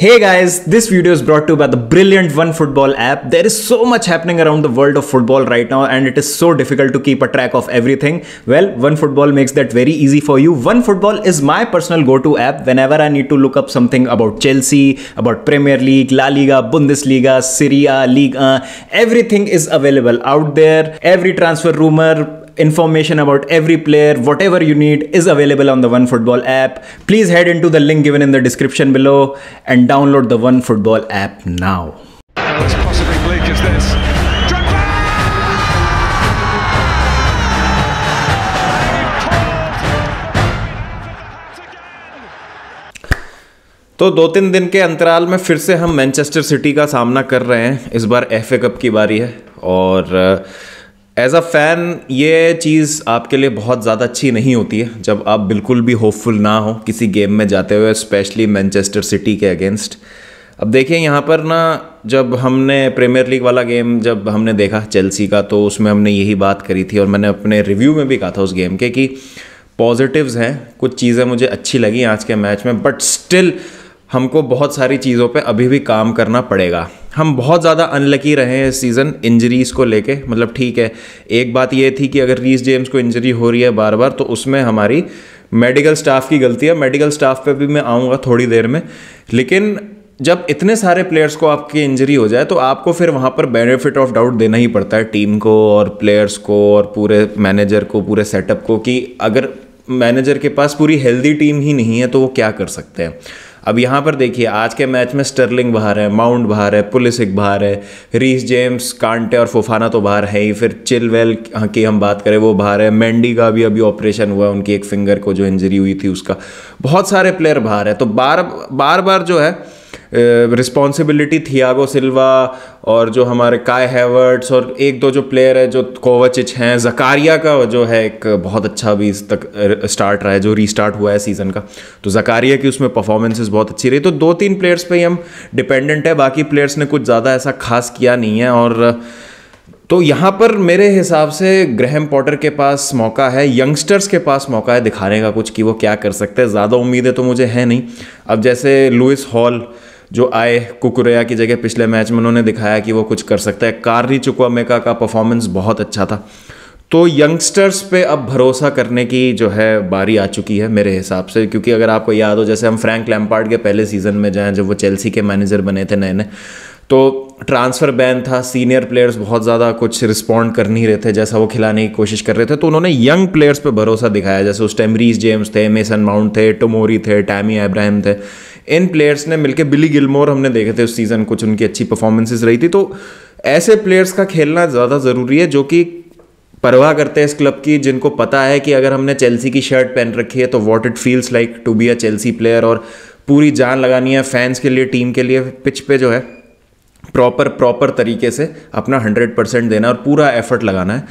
Hey guys, this video is brought to you by the brilliant OneFootball app. There is so much happening around the world of football right now and it is so difficult to keep a track of everything. Well, OneFootball makes that very easy for you. OneFootball is my personal go-to app whenever I need to look up something about Chelsea, about Premier League, La Liga, Bundesliga, Serie A, Ligue 1. Everything is available out there. Every transfer rumor, information about every player, whatever you need is available on the OneFootball app. Please head into the link given in the description below and download the OneFootball app now. As possibly bleak as this. तो 2-3 दिन के अंतराल में फिर से हम Manchester city का सामना कर रहे हैं। इस बार FA कप की बारी है और एज अ फ़ैन ये चीज़ आपके लिए बहुत ज़्यादा अच्छी नहीं होती है जब आप बिल्कुल भी होपफुल ना हो किसी गेम में जाते हुए, स्पेशली मैनचेस्टर सिटी के अगेंस्ट। अब देखिए यहाँ पर ना, जब हमने प्रीमियर लीग वाला गेम जब हमने देखा चेल्सी का, तो उसमें हमने यही बात करी थी और मैंने अपने रिव्यू में भी कहा था उस गेम के कि पॉजिटिव्स हैं, कुछ चीज़ें मुझे अच्छी लगी आज के मैच में, बट स्टिल हमको बहुत सारी चीज़ों पे अभी भी काम करना पड़ेगा। हम बहुत ज़्यादा अनलकी रहे हैं इस सीज़न इंजरीज़ को लेके। मतलब ठीक है, एक बात ये थी कि अगर रीस जेम्स को इंजरी हो रही है बार बार तो उसमें हमारी मेडिकल स्टाफ की गलती है। मेडिकल स्टाफ पे भी मैं आऊँगा थोड़ी देर में। लेकिन जब इतने सारे प्लेयर्स को आपकी इंजरी हो जाए तो आपको फिर वहाँ पर बेनिफिट ऑफ डाउट देना ही पड़ता है टीम को और प्लेयर्स को और पूरे मैनेजर को, पूरे सेटअप को, कि अगर मैनेजर के पास पूरी हेल्दी टीम ही नहीं है तो वो क्या कर सकते हैं। अब यहाँ पर देखिए आज के मैच में स्टर्लिंग बाहर है, माउंट बाहर है, पुलिसिक बाहर है, रीस जेम्स, कांटे और फोफाना तो बाहर है ही, फिर चिलवेल की हम बात करें वो बाहर है, मेंडी का भी अभी ऑपरेशन हुआ है, उनकी एक फिंगर को जो इंजरी हुई थी उसका, बहुत सारे प्लेयर बाहर है। तो बार बार जो है रिस्पॉन्सिबिलिटी थियागो सिल्वा और जो हमारे काय हैवर्ट्स और एक दो जो प्लेयर है जो कोवाचिच हैं, ज़कारिया का जो है एक बहुत अच्छा भी इस तक स्टार्ट रहा है जो रीस्टार्ट हुआ है सीज़न का, तो ज़कारिया की उसमें परफॉर्मेंसेस बहुत अच्छी रही। तो 2-3 प्लेयर्स पे ही हम डिपेंडेंट है, बाकी प्लेयर्स ने कुछ ज़्यादा ऐसा खास किया नहीं है। और तो यहाँ पर मेरे हिसाब से ग्रैहम पॉटर के पास मौका है, यंगस्टर्स के पास मौका है दिखाने का कुछ कि वो क्या कर सकते हैं। ज़्यादा उम्मीदें तो मुझे है नहीं। अब जैसे लुइस हॉल जो आए कुकुरेया की जगह पिछले मैच में, उन्होंने दिखाया कि वो कुछ कर सकता है। कार्नी चुक्वामेका का परफॉर्मेंस बहुत अच्छा था। तो यंगस्टर्स पे अब भरोसा करने की जो है बारी आ चुकी है मेरे हिसाब से, क्योंकि अगर आपको याद हो जैसे हम फ्रैंक लैम्पार्ड के पहले सीज़न में जाएँ जब वो चेल्सी के मैनेजर बने थे नए नए, तो ट्रांसफ़र बैन था, सीनियर प्लेयर्स बहुत ज़्यादा कुछ रिस्पॉन्ड कर नहीं रहे थे जैसा वो खिलाने की कोशिश कर रहे थे, तो उन्होंने यंग प्लेयर्स पे भरोसा दिखाया। जैसे उस टाइम रीस जेम्स थे, मेसन माउंट थे, टोमोरी थे, टैमी अब्राहम थे, इन प्लेयर्स ने मिलकर, बिली गिलमोर हमने देखे थे उस सीज़न, कुछ उनकी अच्छी परफॉर्मेंसेस रही थी। तो ऐसे प्लेयर्स का खेलना ज़्यादा ज़रूरी है जो कि परवाह करते हैं इस क्लब की, जिनको पता है कि अगर हमने चेल्सी की शर्ट पहन रखी है तो what it feels like to be a Chelsea player, और पूरी जान लगानी है फैंस के लिए, टीम के लिए, पिच पे जो है प्रॉपर तरीके से अपना 100% देना और पूरा एफर्ट लगाना है,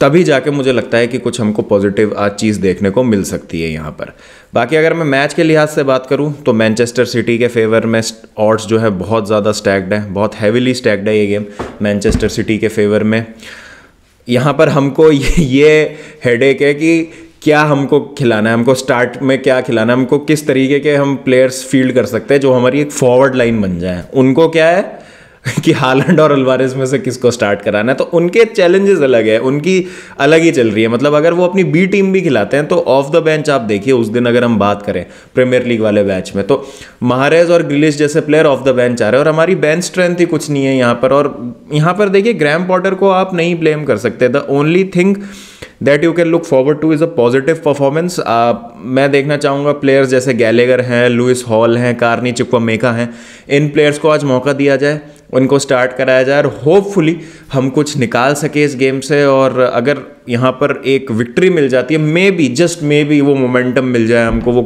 तभी जाके मुझे लगता है कि कुछ हमको पॉजिटिव आज चीज़ देखने को मिल सकती है यहाँ पर। बाकी अगर मैं मैच के लिहाज से बात करूँ तो मैनचेस्टर सिटी के फेवर में ऑड्स जो है बहुत ज़्यादा स्टैक्ड है, बहुत हैविली स्टैक्ड है ये गेम मैनचेस्टर सिटी के फेवर में। यहाँ पर हमको ये हेडेक है कि क्या हमको खिलाना है, हमको स्टार्ट में क्या खिलाना है, हमको किस तरीके के हम प्लेयर्स फील्ड कर सकते हैं जो हमारी एक फॉरवर्ड लाइन बन जाए। उनको क्या है कि हालैंड और अल्वारेज में से किसको स्टार्ट कराना है, तो उनके चैलेंजेस अलग है, उनकी अलग ही चल रही है। मतलब अगर वो अपनी बी टीम भी खिलाते हैं तो ऑफ द बेंच आप देखिए उस दिन अगर हम बात करें प्रीमियर लीग वाले मैच में, तो महारेज और ग्रिलिश जैसे प्लेयर ऑफ द बेंच आ रहे हैं और हमारी बेंच स्ट्रेंथ ही कुछ नहीं है यहाँ पर। और यहाँ पर देखिए ग्रैहम पॉटर को आप नहीं ब्लेम कर सकते। The only thing that you can look forward two is a positive performance. मैं देखना चाहूँगा प्लेयर्स जैसे गैलेगर हैं, लुइस हॉल हैं, कार्नी चुक्वामेका हैं, इन प्लेयर्स को आज मौका दिया जाए, उनको स्टार्ट कराया जाए और होपफुली हम कुछ निकाल सके इस गेम से। और अगर यहाँ पर एक विक्ट्री मिल जाती है, may be just may be वो मोमेंटम मिल जाए हमको, वो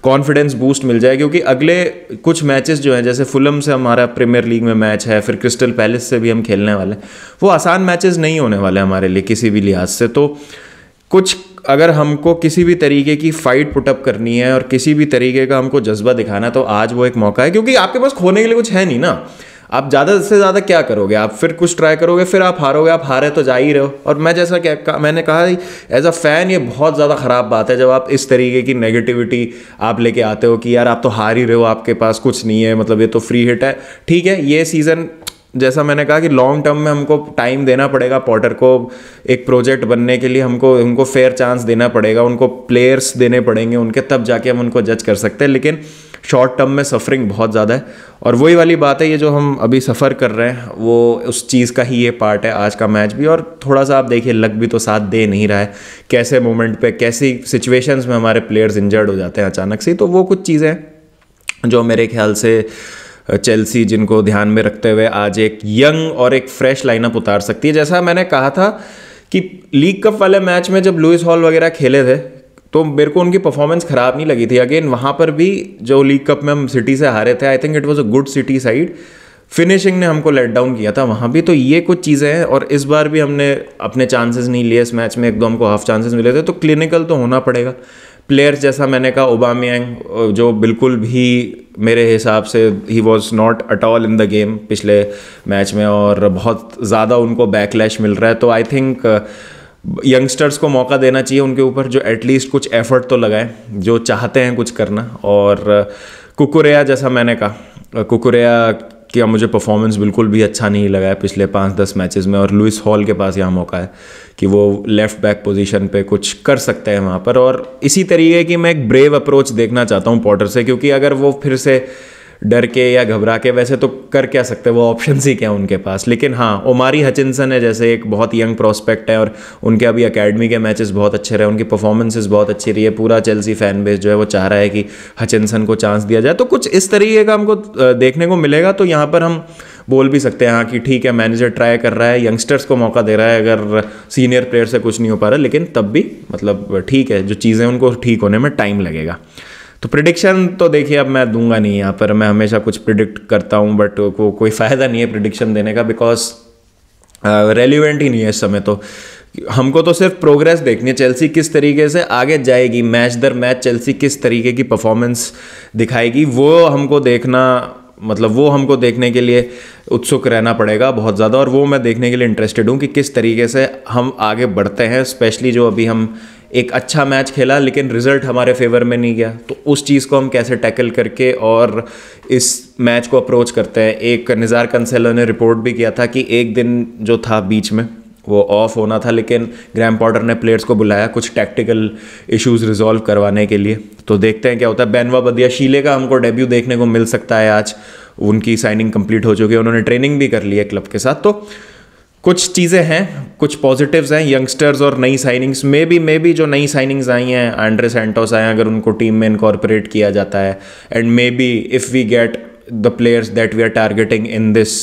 कॉन्फिडेंस बूस्ट मिल जाए, क्योंकि अगले कुछ मैचेस जो हैं, जैसे फुलम से हमारा प्रीमियर लीग में मैच है, फिर क्रिस्टल पैलेस से भी हम खेलने वाले हैं, वो आसान मैचेस नहीं होने वाले हमारे लिए किसी भी लिहाज से। तो कुछ अगर हमको किसी भी तरीके की फाइट पुटअप करनी है और किसी भी तरीके का हमको जज्बा दिखाना है तो आज वो एक मौका है, क्योंकि आपके पास खोने के लिए कुछ है नहीं ना। आप ज़्यादा से ज़्यादा क्या करोगे, आप फिर कुछ ट्राई करोगे, फिर आप हारोगे, आप हारे तो जा ही रहे हो। और मैं जैसा मैंने कहा एज अ फैन ये बहुत ज़्यादा ख़राब बात है जब आप इस तरीके की नेगेटिविटी आप लेके आते हो कि यार आप तो हार ही रहे हो, आपके पास कुछ नहीं है, मतलब ये तो फ्री हिट है। ठीक है, ये सीज़न जैसा मैंने कहा कि लॉन्ग टर्म में हमको टाइम देना पड़ेगा पॉटर को एक प्रोजेक्ट बनने के लिए, उनको फेयर चांस देना पड़ेगा, उनको प्लेयर्स देने पड़ेंगे उनके, तब जाके हम उनको जज कर सकते हैं। लेकिन शॉर्ट टर्म में सफरिंग बहुत ज़्यादा है, और वही वाली बात है, ये जो हम अभी सफ़र कर रहे हैं वो उस चीज़ का ही ये पार्ट है आज का मैच भी। और थोड़ा सा आप देखिए लक भी तो साथ दे नहीं रहा है, कैसे मोमेंट पे कैसी सिचुएशंस में हमारे प्लेयर्स इंजर्ड हो जाते हैं अचानक से। तो वो कुछ चीज़ें जो मेरे ख्याल से चेल्सी जिनको ध्यान में रखते हुए आज एक यंग और एक फ्रेश लाइनअप उतार सकती है। जैसा मैंने कहा था कि लीग कप वाले मैच में जब लुइस हॉल वगैरह खेले थे तो मेरे को उनकी परफॉर्मेंस ख़राब नहीं लगी थी। अगेन वहाँ पर भी जो लीग कप में हम सिटी से हारे थे, I think it was a good city side, finishing ने हमको लेट डाउन किया था वहाँ भी। तो ये कुछ चीज़ें हैं, और इस बार भी हमने अपने चांसेस नहीं लिए इस मैच में, एक दो हमको हाफ चांसेस मिले थे। तो क्लिनिकल तो होना पड़ेगा। प्लेयर्स जैसा मैंने कहा ओबामेयांग जो बिल्कुल भी मेरे हिसाब से he was not at all in the game पिछले मैच में, और बहुत ज़्यादा उनको बैकलैश मिल रहा है। तो आई थिंक यंगस्टर्स को मौका देना चाहिए उनके ऊपर, जो एटलीस्ट कुछ एफर्ट तो लगाएं, जो चाहते हैं कुछ करना। और कुकुरेया जैसा मैंने कहा, कुकुरेया कि मुझे परफॉर्मेंस बिल्कुल भी अच्छा नहीं लगा है पिछले 5-10 मैचेस में, और लुइस हॉल के पास यहाँ मौका है कि वो लेफ्ट बैक पोजीशन पे कुछ कर सकते हैं वहाँ पर। और इसी तरीके की मैं एक ब्रेव अप्रोच देखना चाहता हूँ पॉटर से, क्योंकि अगर वो फिर से डर के या घबरा के, वैसे तो कर क्या सकते हैं, वो ऑप्शंस ही क्या उनके पास। लेकिन हाँ, ओमारी हचिनसन है जैसे एक बहुत यंग प्रोस्पेक्ट है, और उनके अभी एकेडमी के मैचेस बहुत अच्छे रहे, उनकी परफॉर्मेंसेस बहुत अच्छी रही है। पूरा चेल्सी फैन बेस जो है वो चाह रहा है कि हचिनसन को चांस दिया जाए। तो कुछ इस तरीके का हमको देखने को मिलेगा। तो यहाँ पर हम बोल भी सकते हैं हाँ कि ठीक है, मैनेजर ट्राई कर रहा है, यंगस्टर्स को मौका दे रहा है, अगर सीनियर प्लेयर से कुछ नहीं हो पा रहा, लेकिन तब भी मतलब ठीक है, जो चीज़ें उनको ठीक होने में टाइम लगेगा। तो प्रिडिक्शन तो देखिए अब मैं दूंगा नहीं यहाँ पर, मैं हमेशा कुछ प्रिडिक्ट करता हूँ बट कोई फ़ायदा नहीं है प्रिडिक्शन देने का, बिकॉज रेलिवेंट ही नहीं है इस समय। तो हमको तो सिर्फ प्रोग्रेस देखनी है, चेल्सी किस तरीके से आगे जाएगी, मैच दर मैच चेल्सी किस तरीके की परफॉर्मेंस दिखाएगी, वो हमको देखना, मतलब वो हमको देखने के लिए उत्सुक रहना पड़ेगा बहुत ज़्यादा। और वो मैं देखने के लिए इंटरेस्टेड हूँ कि किस तरीके से हम आगे बढ़ते हैं, स्पेशली जो अभी हम एक अच्छा मैच खेला लेकिन रिजल्ट हमारे फेवर में नहीं गया, तो उस चीज़ को हम कैसे टैकल करके और इस मैच को अप्रोच करते हैं। एक निज़ार कंसेलो ने रिपोर्ट भी किया था कि एक दिन जो था बीच में वो ऑफ होना था, लेकिन ग्रैम पॉटर ने प्लेयर्स को बुलाया कुछ टैक्टिकल इश्यूज रिजॉल्व करवाने के लिए। तो देखते हैं क्या होता है। बेनवा बदियाशीले का हमको डेब्यू देखने को मिल सकता है आज, उनकी साइनिंग कंप्लीट हो चुकी है, उन्होंने ट्रेनिंग भी कर ली है क्लब के साथ। तो कुछ चीज़ें हैं, कुछ पॉजिटिव्स हैं, यंगस्टर्स और नई साइनिंग्स में भी जो नई साइनिंग्स आई हैं, एंड्रे सैंटोस आए, अगर उनको टीम में इनकॉर्पोरेट किया जाता है, and maybe if we get the players that we are targeting in this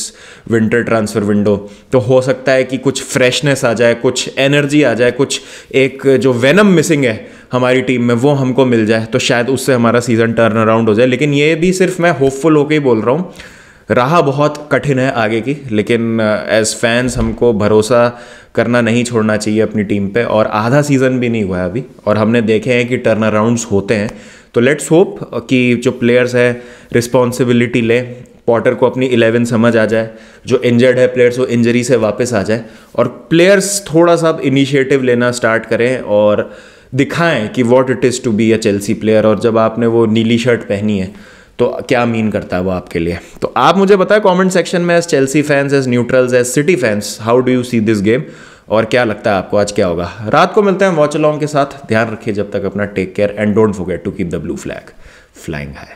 winter transfer window, तो हो सकता है कि कुछ फ्रेशनेस आ जाए, कुछ एनर्जी आ जाए, कुछ एक जो वेनम मिसिंग है हमारी टीम में वो हमको मिल जाए, तो शायद उससे हमारा सीज़न टर्न अराउंड हो जाए। लेकिन ये भी सिर्फ मैं होपफुल होकर ही बोल रहा हूँ, राह बहुत कठिन है आगे की, लेकिन एज फैंस हमको भरोसा करना नहीं छोड़ना चाहिए अपनी टीम पे। और आधा सीज़न भी नहीं हुआ है अभी, और हमने देखे हैं कि टर्न अराउंड्स होते हैं। तो लेट्स होप कि जो प्लेयर्स है रिस्पॉन्सिबिलिटी ले, पॉटर को अपनी 11 समझ आ जाए, जो इंजर्ड है प्लेयर्स वो इंजरी से वापस आ जाए, और प्लेयर्स थोड़ा सा इनिशिएटिव लेना स्टार्ट करें और दिखाएं कि what it is to be a Chelsea player. और जब आपने वो नीली शर्ट पहनी है तो क्या मीन करता है वो आपके लिए। तो आप मुझे बताएं कमेंट सेक्शन में, as Chelsea fans, as neutrals, as City fans, how do you see this game, और क्या लगता है आपको आज क्या होगा। रात को मिलते हैं वॉच अलॉन्ग के साथ। ध्यान रखिए जब तक अपना, take care and don't forget to keep the blue flag flying high.